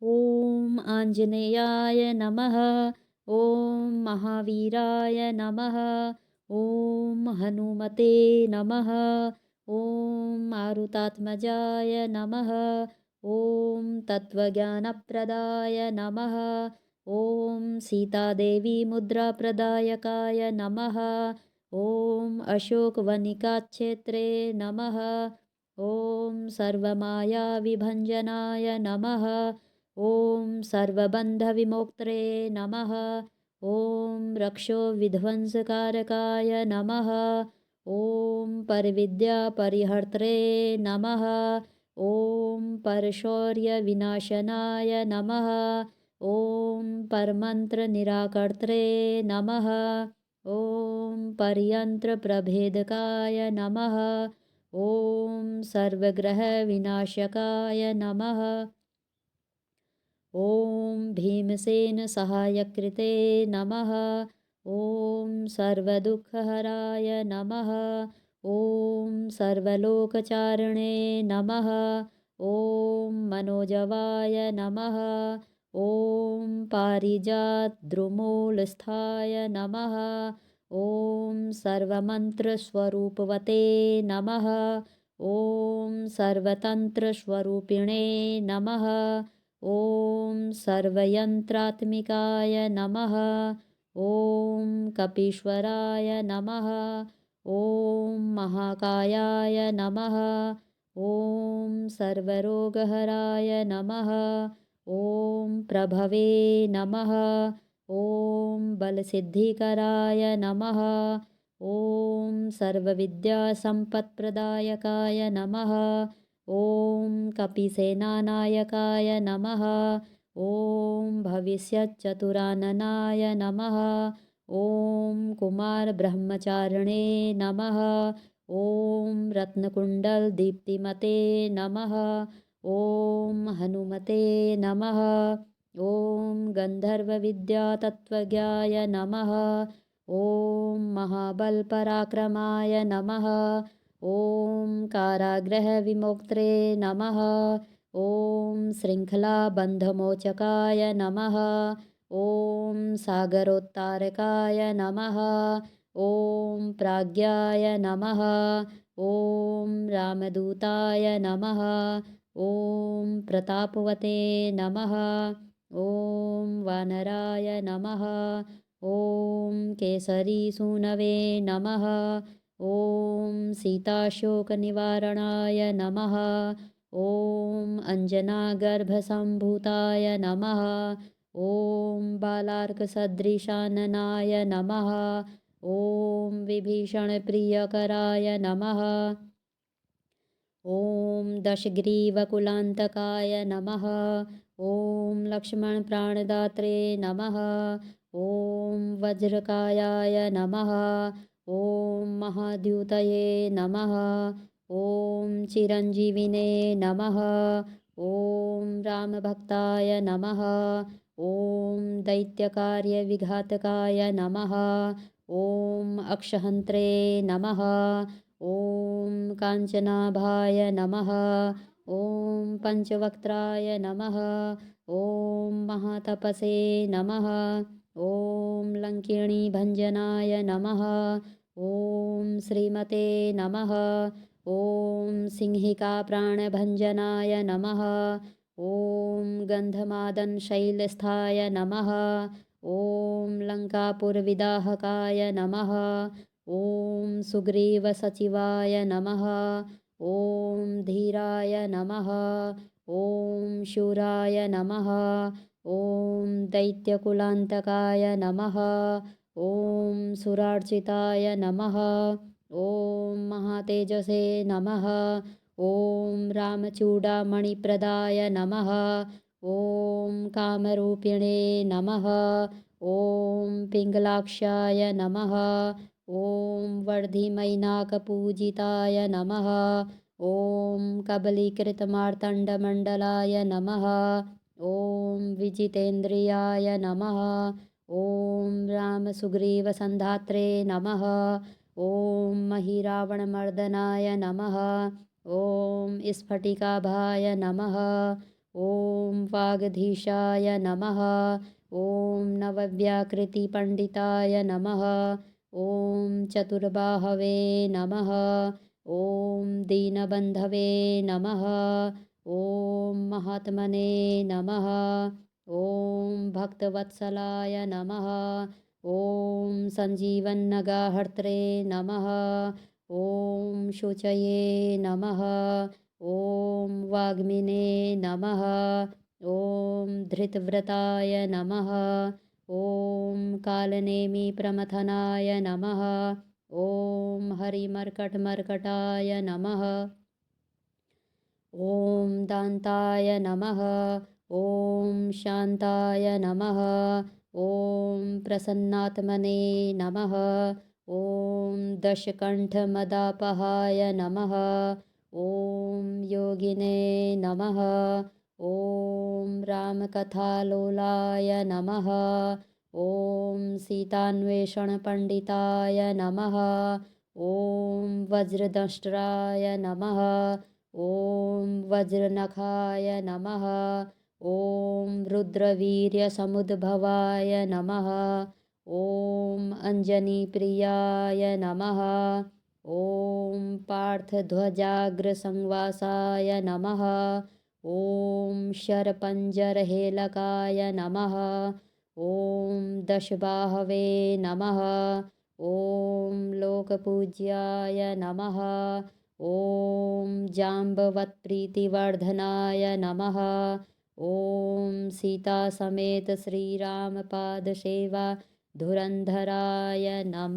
ॐ आञ्जनेयाय नमः। ॐ महावीराय नमः। ॐ हनुमते नमः। ॐ मारुतात्मजाय नमः। ॐ तत्त्वज्ञानप्रदाय नमः। ॐ सीतादेवी मुद्राप्रदायकाय नमः। ॐ अशोकवनिकाक्षेत्रे नमः। ॐ सर्वमायाविभञ्जनाय नमः। ॐ सर्वबन्धविमोक्त्रे नमः। ॐ रक्षोविध्वंसकारकाय नमः। ॐ परविद्यापरिहर्त्रे नमः। ॐ परशौर्यविनाशनाय नमः। ॐ परमन्त्रनिराकर्त्रे नमः। ॐ परयन्त्रप्रभेदकाय नमः। ॐ सर्वग्रहविनाशकाय नमः। ॐ भीमसेनसहायकृते नमः। ॐ सर्वदुःखहराय नमः। ॐ सर्वलोकचारिणे नमः। ॐ मनोजवाय नमः। ॐ पारिजातद्रुमूलस्थाय नमः। ॐ सर्वमन्त्रस्वरूपवते नमः। ॐ सर्वतन्त्रस्वरूपिणे नमः। ॐ सर्वयन्त्रात्मिकाय नमः। ॐ कपीश्वराय नमः। ॐ महाकायाय नमः। ॐ सर्वरोगहराय नमः। ॐ प्रभवे नमः। ॐ बलसिद्धिकराय नमः। ॐ सर्वविद्यासम्पत्प्रदायकाय नमः। ॐ कपिसेनानायकाय नमः। ॐ भविष्यच्चतुराननाय नमः। ॐ कुमारब्रह्मचारिणे नमः। ॐ रत्नकुण्डलदीप्तिमते नमः। ॐ हनुमते नमः। ॐ गन्धर्वविद्यातत्त्वज्ञाय नमः। ॐ महाबलपराक्रमाय नमः। ॐ कारागृहविमोक्त्रे नमः। ॐ शृङ्खलाबन्धमोचकाय नमः। ॐ सागरोत्तारकाय नमः। ॐ प्राज्ञाय नमः। ॐ रामदूताय नमः। ॐ प्रतापवते नमः। ॐ वानराय नमः। ॐ केसरीसूनवे नमः। ॐ सीताशोकनिवारणाय नमः। ॐ अञ्जनागर्भसम्भूताय नमः। ॐ बालार्कसदृशाननाय नमः। ॐ विभीषणप्रियकराय नमः। ॐ दशग्रीवकुलान्तकाय नमः। ॐ लक्ष्मणप्राणदात्रे नमः। ॐ वज्रकायाय नमः। ॐ महाद्युतये नमः। ॐ चिरञ्जीविने नमः। ॐ रामभक्ताय नमः। ॐ दैत्यकार्यविघातकाय नमः। ॐ अक्षहन्त्रे नमः। ॐ काञ्चनाभाय नमः। ॐ पञ्चवक्त्राय नमः। ॐ महातपसे नमः। ॐ लङ्किणीभञ्जनाय नमः। ॐ श्रीमते नमः। ॐ सिंहिकाप्राणभञ्जनाय नमः। ॐ गन्धमादनशैलस्थाय नमः। ॐ लङ्कापुरविदाहकाय नमः। ॐ सुग्रीवसचिवाय नमः। ॐ धीराय नमः। ॐ शूराय नमः। ॐ दैत्यकुलान्तकाय नमः। ॐ सुरार्चिताय नमः। ॐ महातेजसे नमः। ॐ रामचूडामणिप्रदाय नमः। ॐ कामरूपिणे नमः। ॐ पिङ्गलाक्षाय नमः। ॐ वर्धिमैनाकपूजिताय नमः। ॐ कबलीकृतमार्तण्डमण्डलाय नमः। ॐ विजितेन्द्रियाय नमः। ॐ रामसुग्रीवसन्धात्रे नमः। ॐ महीरावणमर्दनाय नमः। ॐ स्फटिकाभाय नमः। ॐ वागधीशाय नमः। ॐ नवव्याकृतिपण्डिताय नमः। ॐ चतुर्बाहवे नमः। ॐ दीनबन्धवे नमः। ॐ महात्मने नमः। ॐ भक्तवत्सलाय नमः। ॐ सञ्जीवन्नगाहर्त्रे नमः। ॐ शुचये नमः। ॐ वाग्मिने नमः। ॐ धृतव्रताय नमः। ॐ कालनेमिप्रमथनाय नमः। ॐ हरिमर्कटमर्कटाय नमः। ॐ दान्ताय नमः। ॐ शान्ताय नमः। ॐ प्रसन्नात्मने नमः। ॐ दशकण्ठमदापहाय नमः। ॐ योगिने नमः। ॐ रामकथालोलाय नमः। ॐ सीतान्वेषणपण्डिताय नमः। ॐ वज्रदंष्ट्राय नमः। ॐ वज्रनखाय नमः। ॐ रुद्रवीर्यसमुद्भवाय नमः। ॐ अञ्जनीप्रियाय नमः। ॐ पार्थध्वजाग्रसंवासाय नमः। ॐ शरपञ्जरहेलकाय नमः। ॐ दशबाहवे नमः। ॐ लोकपूज्याय नमः। ॐ जाम्बवत्प्रीतिवर्धनाय नमः। ॐ सीतासमेत श्रीरामपादसेवा धुरन्धराय नमः।